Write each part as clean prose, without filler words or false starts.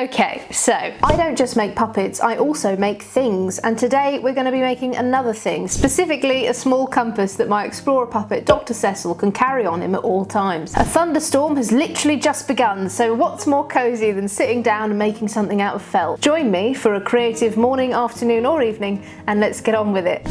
Okay, so I don't just make puppets, I also make things, and today we're going to be making another thing, specifically a small compass that my explorer puppet Dr. Cecil can carry on him at all times. A thunderstorm has literally just begun, so what's more cozy than sitting down and making something out of felt? Join me for a creative morning, afternoon or evening, and let's get on with it.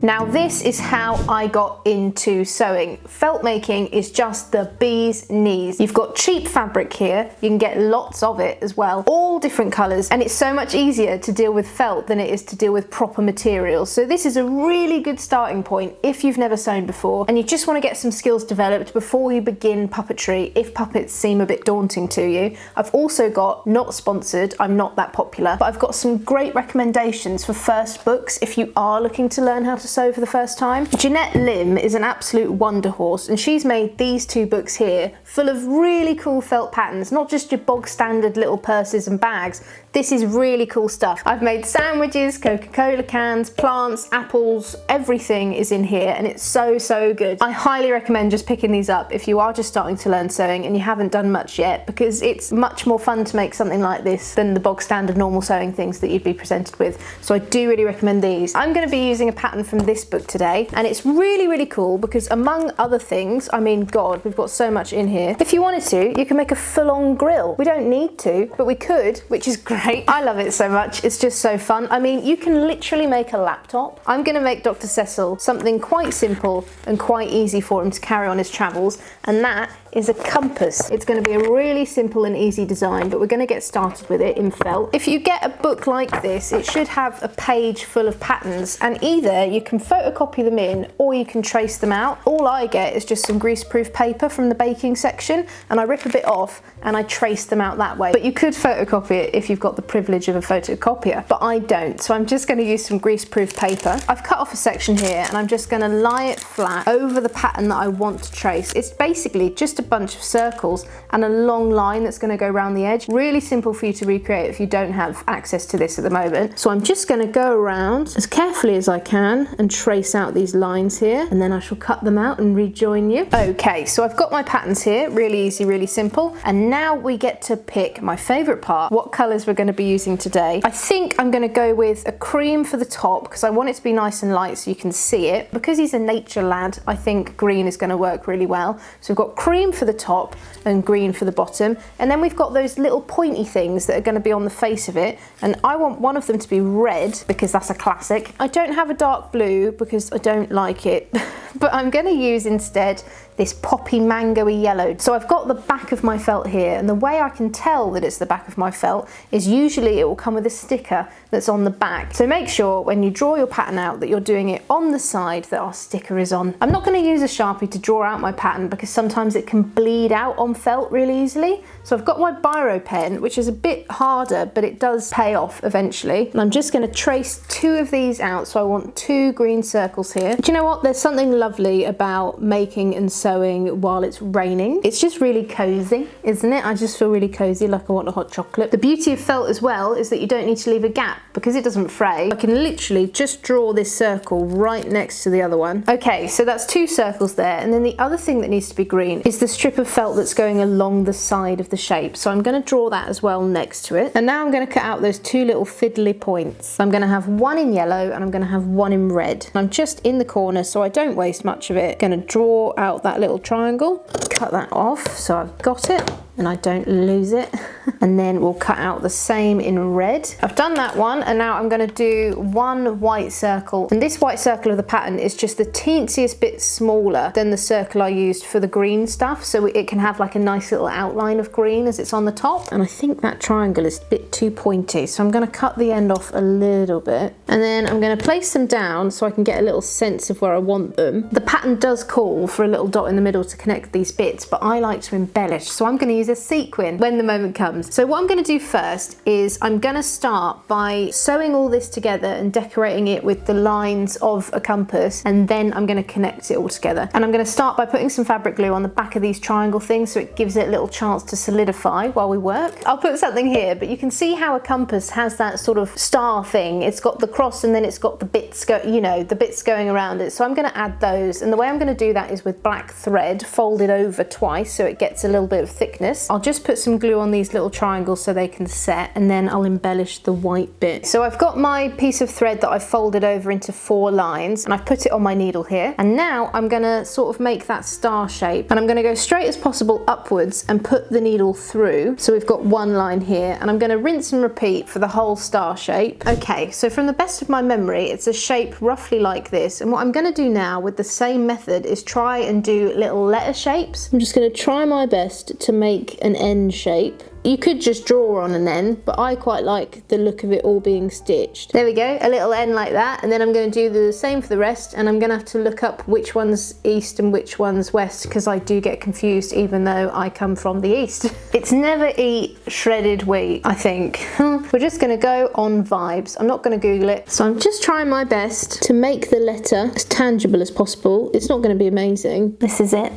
Now this is how I got into sewing. Felt making is just the bee's knees. You've got cheap fabric here, you can get lots of it as well, all different colours, and it's so much easier to deal with felt than it is to deal with proper materials. So this is a really good starting point if you've never sewn before and you just want to get some skills developed before you begin puppetry, if puppets seem a bit daunting to you. I've also got, not sponsored, I'm not that popular, but I've got some great recommendations for first books if you are looking to learn how to sew for the first time. Jeanette Lim is an absolute wonder horse, and she's made these two books here full of really cool felt patterns, not just your bog standard little purses and bags. This is really cool stuff. I've made sandwiches, Coca-Cola cans, plants, apples, everything is in here, and it's so good. I highly recommend just picking these up if you are just starting to learn sewing and you haven't done much yet, because it's much more fun to make something like this than the bog standard normal sewing things that you'd be presented with. So I do really recommend these. I'm going to be using a pattern from this book today, and it's really cool because among other things, I mean, God, we've got so much in here. If you wanted to, you can make a full-on grill. We don't need to, but we could, which is great. I love it so much. It's just so fun. I mean, you can literally make a laptop. I'm going to make Dr. Cecil something quite simple and quite easy for him to carry on his travels, and that is a compass. It's going to be a really simple and easy design, but we're going to get started with it in felt. If you get a book like this, it should have a page full of patterns, and either you can photocopy them in or you can trace them out. All I get is just some greaseproof paper from the baking section, and I rip a bit off and I trace them out that way. But you could photocopy it if you've got the privilege of a photocopier, but I don't, so I'm just going to use some greaseproof paper. I've cut off a section here and I'm just going to lie it flat over the pattern that I want to trace. It's basically just a bunch of circles and a long line that's going to go around the edge. Really simple for you to recreate if you don't have access to this at the moment. So I'm just going to go around as carefully as I can and trace out these lines here, and then I shall cut them out and rejoin you. Okay, so I've got my patterns here, really easy, really simple, and now we get to pick my favourite part, what colours we're going to be using today. I think I'm going to go with a cream for the top because I want it to be nice and light so you can see it. Because he's a nature lad, I think green is going to work really well. So we've got cream for the top and green for the bottom, and then we've got those little pointy things that are going to be on the face of it, and I want one of them to be red because that's a classic. I don't have a dark blue because I don't like it but I'm going to use instead this poppy mango-y yellow. So I've got the back of my felt here, and the way I can tell that it's the back of my felt is usually it will come with a sticker that's on the back. So make sure when you draw your pattern out that you're doing it on the side that our sticker is on. I'm not going to use a Sharpie to draw out my pattern because sometimes it can bleed out on felt really easily. So I've got my biro pen, which is a bit harder, but it does pay off eventually. And I'm just going to trace two of these out. So I want two green circles here. Do you know what? There's something lovely about making and sewing while it's raining. It's just really cozy, isn't it? I just feel really cozy, like I want a hot chocolate. The beauty of felt as well is that you don't need to leave a gap because it doesn't fray. I can literally just draw this circle right next to the other one. Okay, so that's two circles there, and then the other thing that needs to be green is the strip of felt that's going along the side of the shape. So I'm going to draw that as well next to it, and now I'm going to cut out those two little fiddly points. I'm going to have one in yellow and I'm going to have one in red. I'm just in the corner so I don't waste much of it. Going to draw out that little triangle, cut that off so I've got it and I don't lose it. And then we'll cut out the same in red. I've done that one, and now I'm going to do one white circle, and this white circle of the pattern is just the teensiest bit smaller than the circle I used for the green stuff, so it can have like a nice little outline of green as it's on the top. And I think that triangle is a bit too pointy, so I'm going to cut the end off a little bit, and then I'm going to place them down so I can get a little sense of where I want them. The pattern does call for a little dot in the middle to connect these bits, but I like to embellish, so I'm going to use a sequin when the moment comes. So what I'm going to do first is I'm going to start by sewing all this together and decorating it with the lines of a compass, and then I'm going to connect it all together. And I'm going to start by putting some fabric glue on the back of these triangle things so it gives it a little chance to solidify while we work. I'll put something here, but you can see how a compass has that sort of star thing. It's got the cross and then it's got the bits the bits going around it. So I'm going to add those, and the way I'm going to do that is with black thread folded over twice so it gets a little bit of thickness. I'll just put some glue on these little triangles so they can set, and then I'll embellish the white bit. So I've got my piece of thread that I've folded over into 4 lines, and I've put it on my needle here, and now I'm going to sort of make that star shape, and I'm going to go straight as possible upwards and put the needle through. So we've got 1 line here, and I'm going to rinse and repeat for the whole star shape. Okay, so from the best of my memory, it's a shape roughly like this, and what I'm going to do now with the same method is try and do little letter shapes. I'm just going to try my best to make an N shape. You could just draw on an N, but I quite like the look of it all being stitched. There we go, a little N like that, and then I'm going to do the same for the rest, and I'm going to have to look up which one's east and which one's west, because I do get confused even though I come from the east. It's never eat shredded wheat, I think. We're just going to go on vibes. I'm not going to Google it. So I'm just trying my best to make the letter as tangible as possible. It's not going to be amazing. This is it.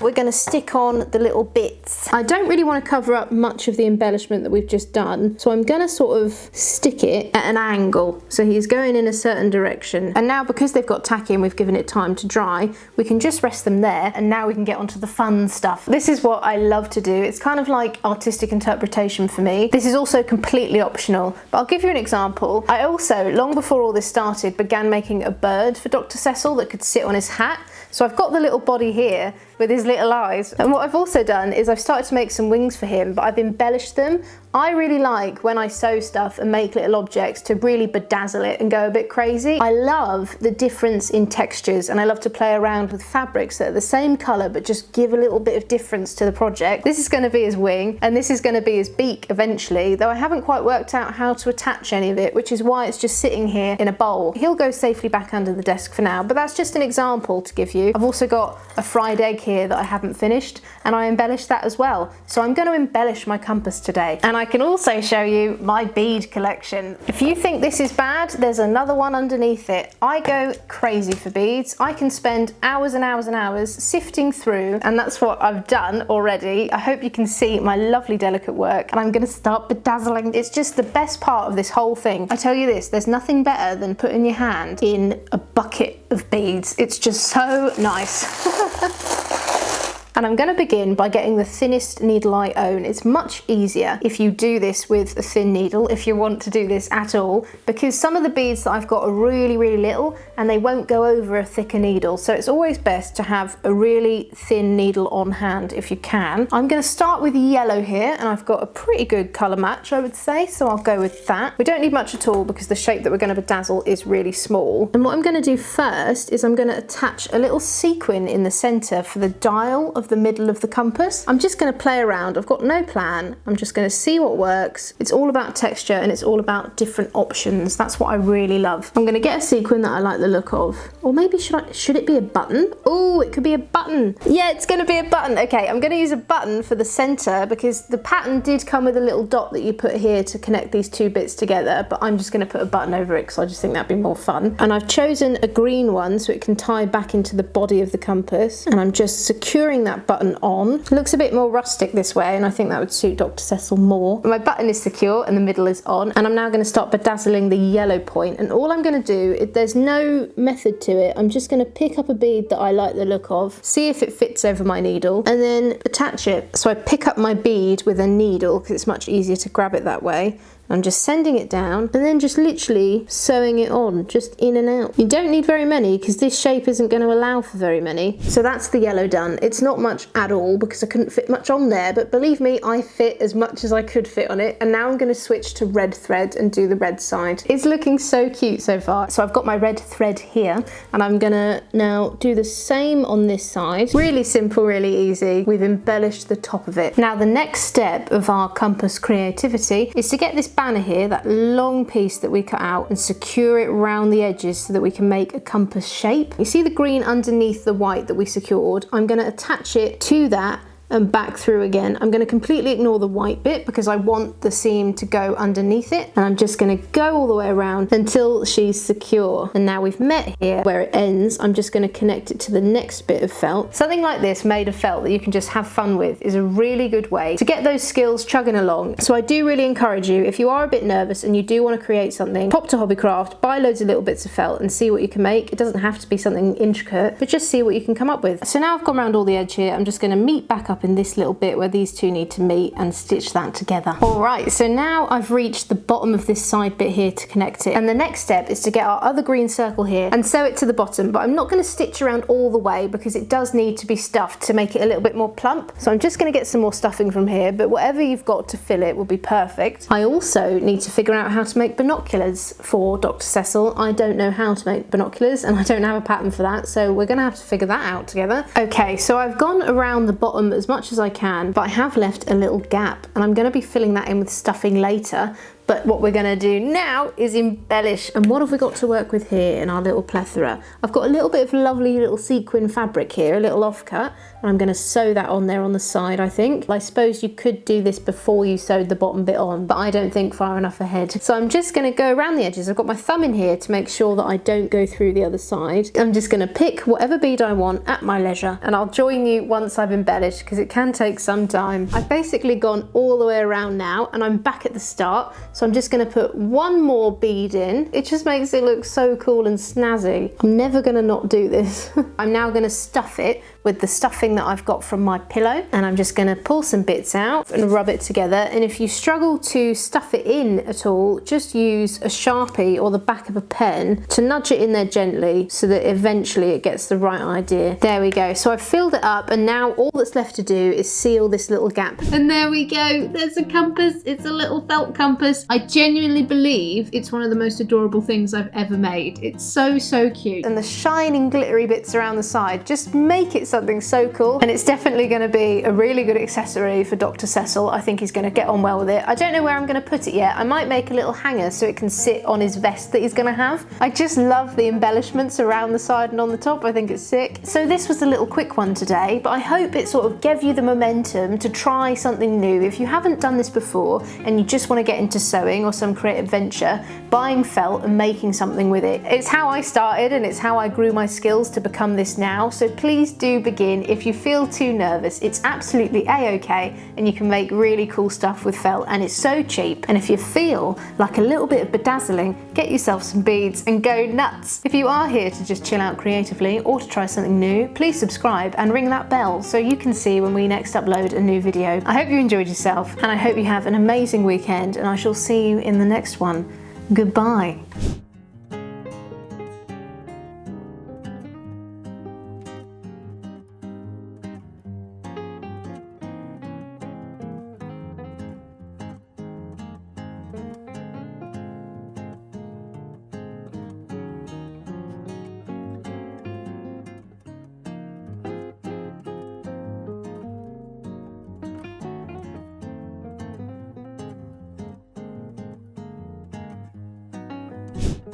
We're going to stick on the little bits. I don't really want to cover up much of the embellishment that we've just done, so I'm going to sort of stick it at an angle so he's going in a certain direction. And now, because they've got tacky and we've given it time to dry, we can just rest them there, and now we can get onto the fun stuff. This is what I love to do. It's kind of like artistic interpretation for me. This is also completely optional, but I'll give you an example. I also, long before all this started, began making a bird for Dr. Cecil that could sit on his hat. So I've got the little body here with his little eyes, and what I've also done is I've started to make some wings for him, but I've embellished them. I really like when I sew stuff and make little objects to really bedazzle it and go a bit crazy. I love the difference in textures, and I love to play around with fabrics that are the same colour but just give a little bit of difference to the project. This is going to be his wing, and this is going to be his beak eventually, though I haven't quite worked out how to attach any of it, which is why it's just sitting here in a bowl. He'll go safely back under the desk for now, but that's just an example to give you. I've also got a fried egg here that I haven't finished, and I embellished that as well. So I'm going to embellish my compass today, and I can also show you my bead collection. If you think this is bad, there's another one underneath it. I go crazy for beads. I can spend hours and hours and hours sifting through, and that's what I've done already. I hope you can see my lovely delicate work, and I'm going to start bedazzling. It's just the best part of this whole thing. I tell you this, there's nothing better than putting your hand in a bucket of beads. It's just so nice. And I'm going to begin by getting the thinnest needle I own. It's much easier if you do this with a thin needle, if you want to do this at all, because some of the beads that I've got are really, really little and they won't go over a thicker needle. So it's always best to have a really thin needle on hand if you can. I'm going to start with yellow here, and I've got a pretty good colour match, I would say, so I'll go with that. We don't need much at all because the shape that we're going to bedazzle is really small. And what I'm going to do first is I'm going to attach a little sequin in the centre for the dial of the middle of the compass. I'm just going to play around. I've got no plan. I'm just going to see what works. It's all about texture and it's all about different options. That's what I really love. I'm going to get a sequin that I like the look of. Or maybe should it be a button? Oh, it could be a button. Yeah, it's going to be a button. Okay, I'm going to use a button for the center because the pattern did come with a little dot that you put here to connect these 2 bits together, but I'm just going to put a button over it because I just think that'd be more fun. And I've chosen a green one so it can tie back into the body of the compass, and I'm just securing that button on. It looks a bit more rustic this way, and I think that would suit Dr. Cecil more. My button is secure and the middle is on, and I'm now going to start bedazzling the yellow point. And all I'm going to do, there's no method to it, I'm just going to pick up a bead that I like the look of, see if it fits over my needle, and then attach it. So I pick up my bead with a needle because it's much easier to grab it that way. I'm just sending it down and then just literally sewing it on, just in and out. You don't need very many because this shape isn't going to allow for very many. So that's the yellow done. It's not much at all because I couldn't fit much on there, but believe me, I fit as much as I could fit on it. And now I'm going to switch to red thread and do the red side. It's looking so cute so far. So I've got my red thread here, and I'm going to now do the same on this side. Really simple, really easy. We've embellished the top of it. Now the next step of our compass creativity is to get this banner here, that long piece that we cut out, and secure it around the edges so that we can make a compass shape. You see the green underneath the white that we secured? I'm going to attach it to that and back through again. I'm going to completely ignore the white bit because I want the seam to go underneath it, and I'm just going to go all the way around until she's secure. And now we've met here where it ends, I'm just going to connect it to the next bit of felt. Something like this made of felt that you can just have fun with is a really good way to get those skills chugging along. So I do really encourage you, if you are a bit nervous and you do want to create something, pop to Hobbycraft, buy loads of little bits of felt and see what you can make. It doesn't have to be something intricate, but just see what you can come up with. So now I've gone around all the edge here, I'm just going to meet back up in this little bit where these two need to meet and stitch that together. Alright, so now I've reached the bottom of this side bit here to connect it, and the next step is to get our other green circle here and sew it to the bottom, but I'm not going to stitch around all the way because it does need to be stuffed to make it a little bit more plump. So I'm just going to get some more stuffing from here, but whatever you've got to fill it will be perfect. I also need to figure out how to make binoculars for Dr. Cecil. I don't know how to make binoculars and I don't have a pattern for that, so we're going to have to figure that out together. Okay, so I've gone around the bottom as much as I can, but I have left a little gap and I'm going to be filling that in with stuffing later. But what we're going to do now is embellish. And what have we got to work with here in our little plethora? I've got a little bit of lovely little sequin fabric here, a little offcut, and I'm going to sew that on there on the side, I think. I suppose you could do this before you sewed the bottom bit on, but I don't think far enough ahead. So I'm just going to go around the edges. I've got my thumb in here to make sure that I don't go through the other side. I'm just going to pick whatever bead I want at my leisure, and I'll join you once I've embellished because it can take some time. I've basically gone all the way around now and I'm back at the start. So I'm just going to put one more bead in. It just makes it look so cool and snazzy. I'm never going to not do this. I'm now going to stuff it with the stuffing that I've got from my pillow, and I'm just going to pull some bits out and rub it together. And if you struggle to stuff it in at all, just use a Sharpie or the back of a pen to nudge it in there gently so that eventually it gets the right idea. There we go. So I've filled it up, and now all that's left to do is seal this little gap. And there we go. There's a compass. It's a little felt compass. I genuinely believe it's one of the most adorable things I've ever made. It's so, so cute. And the shining glittery bits around the side just make it something so cool, and it's definitely going to be a really good accessory for Dr. Cecil. I think he's going to get on well with it. I don't know where I'm going to put it yet. I might make a little hanger so it can sit on his vest that he's going to have. I just love the embellishments around the side and on the top. I think it's sick. So this was a little quick one today, but I hope it sort of gave you the momentum to try something new. If you haven't done this before and you just want to get into sewing or some creative venture, buying felt and making something with it. It's how I started and it's how I grew my skills to become this now. So please do begin. If you feel too nervous, it's absolutely a-okay, and you can make really cool stuff with felt, and it's so cheap. And if you feel like a little bit of bedazzling, get yourself some beads and go nuts. If you are here to just chill out creatively or to try something new, please subscribe and ring that bell so you can see when we next upload a new video. I hope you enjoyed yourself, and I hope you have an amazing weekend, and I shall see you in the next one. Goodbye.